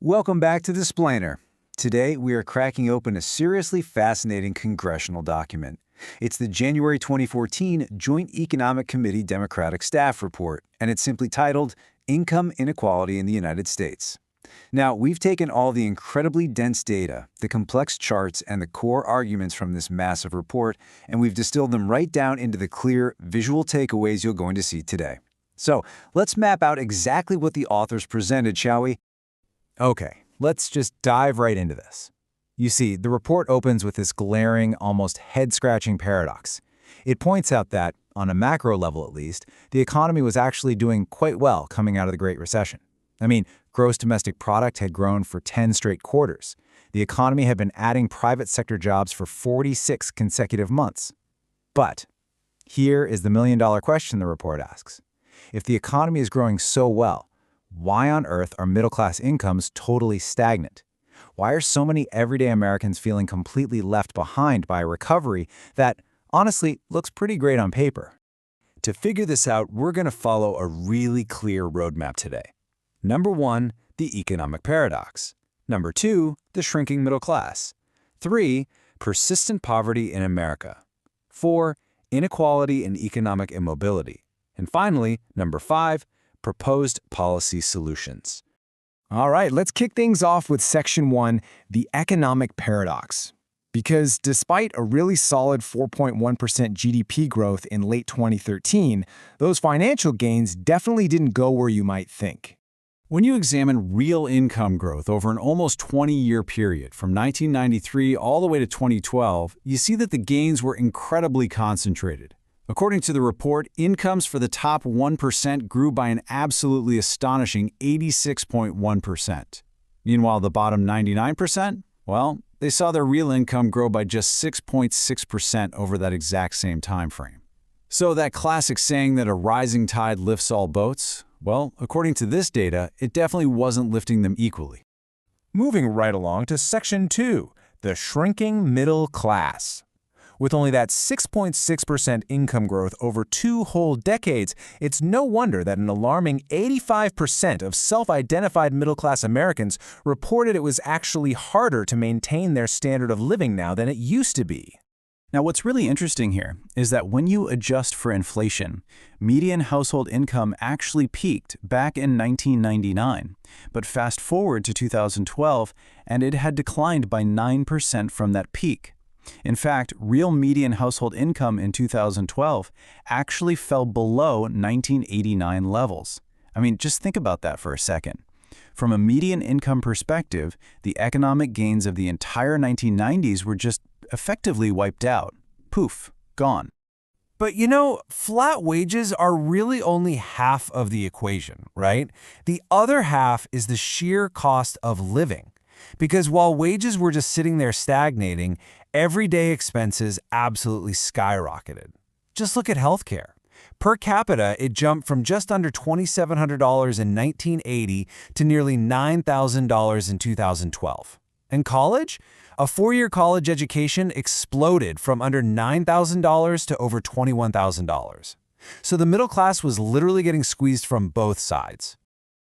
Welcome back to the Splainer. Today, we are cracking open a seriously fascinating congressional document. It's the January 2014 Joint Economic Committee Democratic Staff Report, and it's simply titled Income Inequality in the United States. Now, we've taken all the incredibly dense data, the complex charts, and the core arguments from this massive report, and we've distilled them right down into the clear, visual takeaways you're going to see today. So, let's map out exactly what the authors presented, shall we? Okay, let's just dive right into this. You see, the report opens with this glaring, almost head-scratching paradox. It points out that, on a macro level at least, the economy was actually doing quite well coming out of the Great Recession. I mean, gross domestic product had grown for 10 straight quarters. The economy had been adding private sector jobs for 46 consecutive months. But here is the million-dollar question the report asks. If the economy is growing so well, why on earth are middle-class incomes totally stagnant? Why are so many everyday Americans feeling completely left behind by a recovery that, honestly, looks pretty great on paper? To figure this out, we're going to follow a really clear roadmap today. Number 1, the economic paradox. Number 2, the shrinking middle class. 3, persistent poverty in America. 4, inequality and economic immobility. And finally, number 5, proposed policy solutions. All right, let's kick things off with Section 1, the economic paradox. Because despite a really solid 4.1% GDP growth in late 2013, those financial gains definitely didn't go where you might think. When you examine real income growth over an almost 20-year period, from 1993 all the way to 2012, you see that the gains were incredibly concentrated. According to the report, incomes for the top 1% grew by an absolutely astonishing 86.1%. Meanwhile, the bottom 99%, well, they saw their real income grow by just 6.6% over that exact same time frame. So that classic saying that a rising tide lifts all boats, well, according to this data, it definitely wasn't lifting them equally. Moving right along to Section 2, the shrinking middle class. With only that 6.6% income growth over 2 whole decades, it's no wonder that an alarming 85% of self-identified middle-class Americans reported it was actually harder to maintain their standard of living now than it used to be. Now, what's really interesting here is that when you adjust for inflation, median household income actually peaked back in 1999, but fast forward to 2012, and it had declined by 9% from that peak. In fact, real median household income in 2012 actually fell below 1989 levels. I mean, just think about that for a second. From a median income perspective, the economic gains of the entire 1990s were just effectively wiped out. Poof, gone. But you know, flat wages are really only half of the equation, right? The other half is the sheer cost of living. Because while wages were just sitting there stagnating, everyday expenses absolutely skyrocketed. Just look at healthcare. Per capita, it jumped from just under $2,700 in 1980 to nearly $9,000 in 2012. And college? A 4-year college education exploded from under $9,000 to over $21,000. So the middle class was literally getting squeezed from both sides.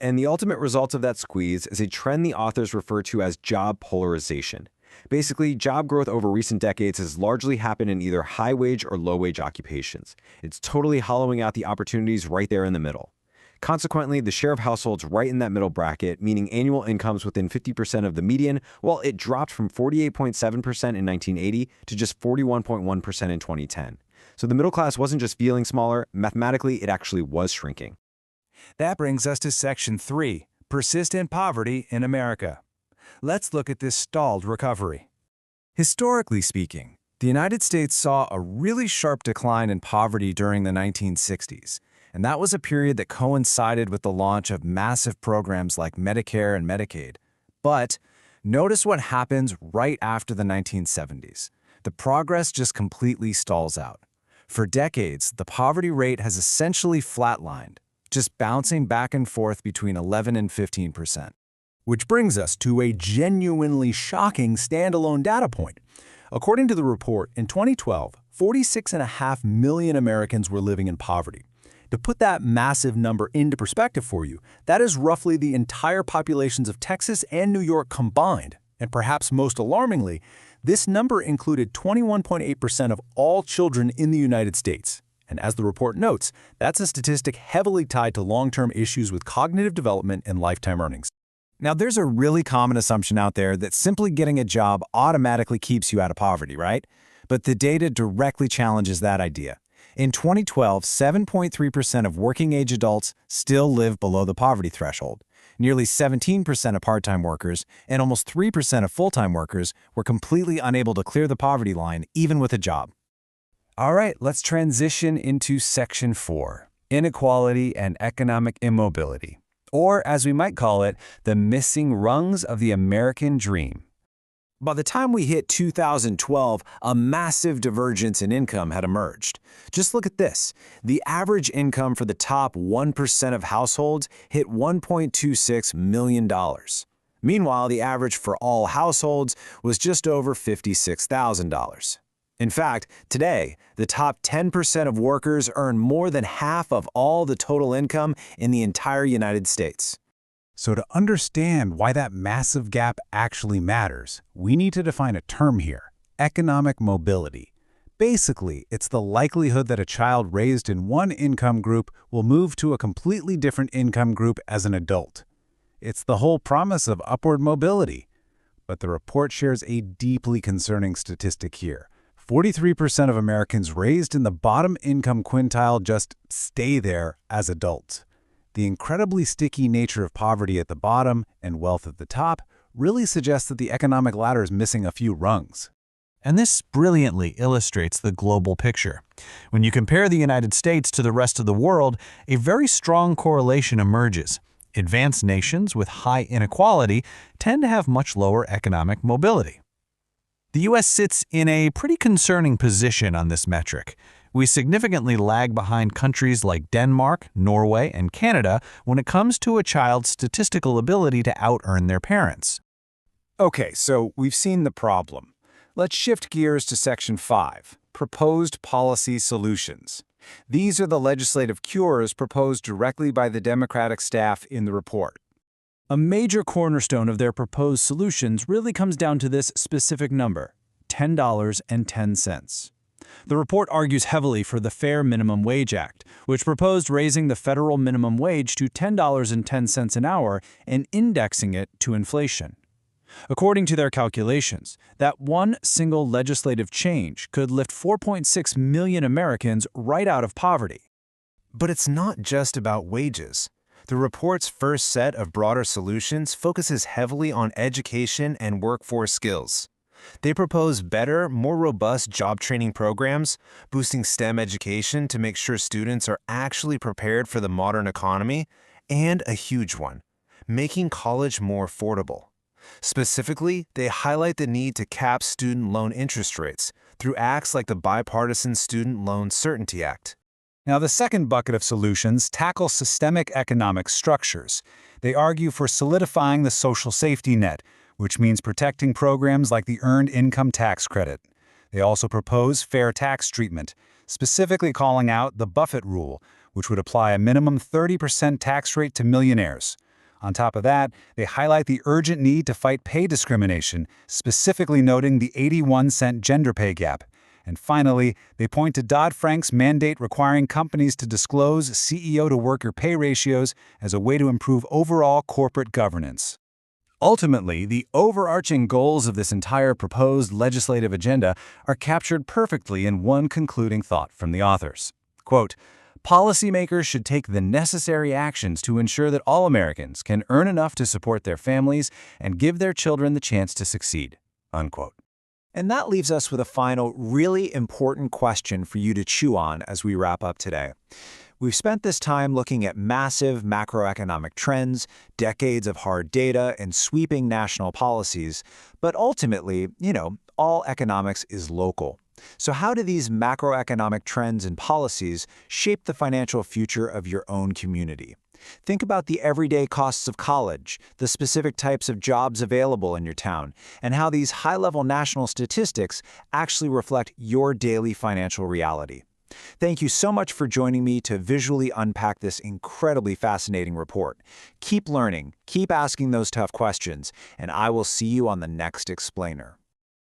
And the ultimate result of that squeeze is a trend the authors refer to as job polarization. Basically, job growth over recent decades has largely happened in either high-wage or low-wage occupations. It's totally hollowing out the opportunities right there in the middle. Consequently, the share of households right in that middle bracket, meaning annual incomes within 50% of the median, well, it dropped from 48.7% in 1980 to just 41.1% in 2010. So the middle class wasn't just feeling smaller, mathematically, it actually was shrinking. That brings us to Section 3, persistent poverty in America. Let's look at this stalled recovery. Historically speaking, the United States saw a really sharp decline in poverty during the 1960s, and that was a period that coincided with the launch of massive programs like Medicare and Medicaid. But notice what happens right after the 1970s. The progress just completely stalls out. For decades, the poverty rate has essentially flatlined, just bouncing back and forth between 11 and 15%. Which brings us to a genuinely shocking standalone data point. According to the report, in 2012, 46.5 million Americans were living in poverty. To put that massive number into perspective for you, that is roughly the entire populations of Texas and New York combined. And perhaps most alarmingly, this number included 21.8% of all children in the United States. And as the report notes, that's a statistic heavily tied to long-term issues with cognitive development and lifetime earnings. Now, there's a really common assumption out there that simply getting a job automatically keeps you out of poverty, right? But the data directly challenges that idea. In 2012, 7.3% of working-age adults still live below the poverty threshold. Nearly 17% of part-time workers and almost 3% of full-time workers were completely unable to clear the poverty line, even with a job. All right, let's transition into Section 4, Inequality and Economic Immobility, or as we might call it, the missing rungs of the American dream. By the time we hit 2012, a massive divergence in income had emerged. Just look at this. The average income for the top 1% of households hit $1.26 million. Meanwhile, the average for all households was just over $56,000. In fact, today, the top 10% of workers earn more than half of all the total income in the entire United States. So to understand why that massive gap actually matters, we need to define a term here: economic mobility. Basically, it's the likelihood that a child raised in one income group will move to a completely different income group as an adult. It's the whole promise of upward mobility. But the report shares a deeply concerning statistic here. 43% of Americans raised in the bottom income quintile just stay there as adults. The incredibly sticky nature of poverty at the bottom and wealth at the top really suggests that the economic ladder is missing a few rungs. And this brilliantly illustrates the global picture. When you compare the United States to the rest of the world, a very strong correlation emerges. Advanced nations with high inequality tend to have much lower economic mobility. The U.S. sits in a pretty concerning position on this metric. We significantly lag behind countries like Denmark, Norway, and Canada when it comes to a child's statistical ability to out-earn their parents. Okay, so we've seen the problem. Let's shift gears to Section 5, Proposed Policy Solutions. These are the legislative cures proposed directly by the Democratic staff in the report. A major cornerstone of their proposed solutions really comes down to this specific number, $10.10. The report argues heavily for the Fair Minimum Wage Act, which proposed raising the federal minimum wage to $10.10 an hour and indexing it to inflation. According to their calculations, that one single legislative change could lift 4.6 million Americans right out of poverty. But it's not just about wages. The report's first set of broader solutions focuses heavily on education and workforce skills. They propose better, more robust job training programs, boosting STEM education to make sure students are actually prepared for the modern economy, and a huge one, making college more affordable. Specifically, they highlight the need to cap student loan interest rates through acts like the Bipartisan Student Loan Certainty Act. Now, the second bucket of solutions tackles systemic economic structures. They argue for solidifying the social safety net, which means protecting programs like the Earned Income Tax Credit. They also propose fair tax treatment, specifically calling out the Buffett rule, which would apply a minimum 30% tax rate to millionaires. On top of that, they highlight the urgent need to fight pay discrimination, specifically noting the 81-cent gender pay gap. And finally, they point to Dodd-Frank's mandate requiring companies to disclose CEO-to-worker pay ratios as a way to improve overall corporate governance. Ultimately, the overarching goals of this entire proposed legislative agenda are captured perfectly in one concluding thought from the authors. Quote, "Policymakers should take the necessary actions to ensure that all Americans can earn enough to support their families and give their children the chance to succeed." Unquote. And that leaves us with a final, really important question for you to chew on as we wrap up today. We've spent this time looking at massive macroeconomic trends, decades of hard data, and sweeping national policies. But ultimately, all economics is local. So how do these macroeconomic trends and policies shape the financial future of your own community? Think about the everyday costs of college, the specific types of jobs available in your town, and how these high-level national statistics actually reflect your daily financial reality. Thank you so much for joining me to visually unpack this incredibly fascinating report. Keep learning, keep asking those tough questions, and I will see you on the next explainer.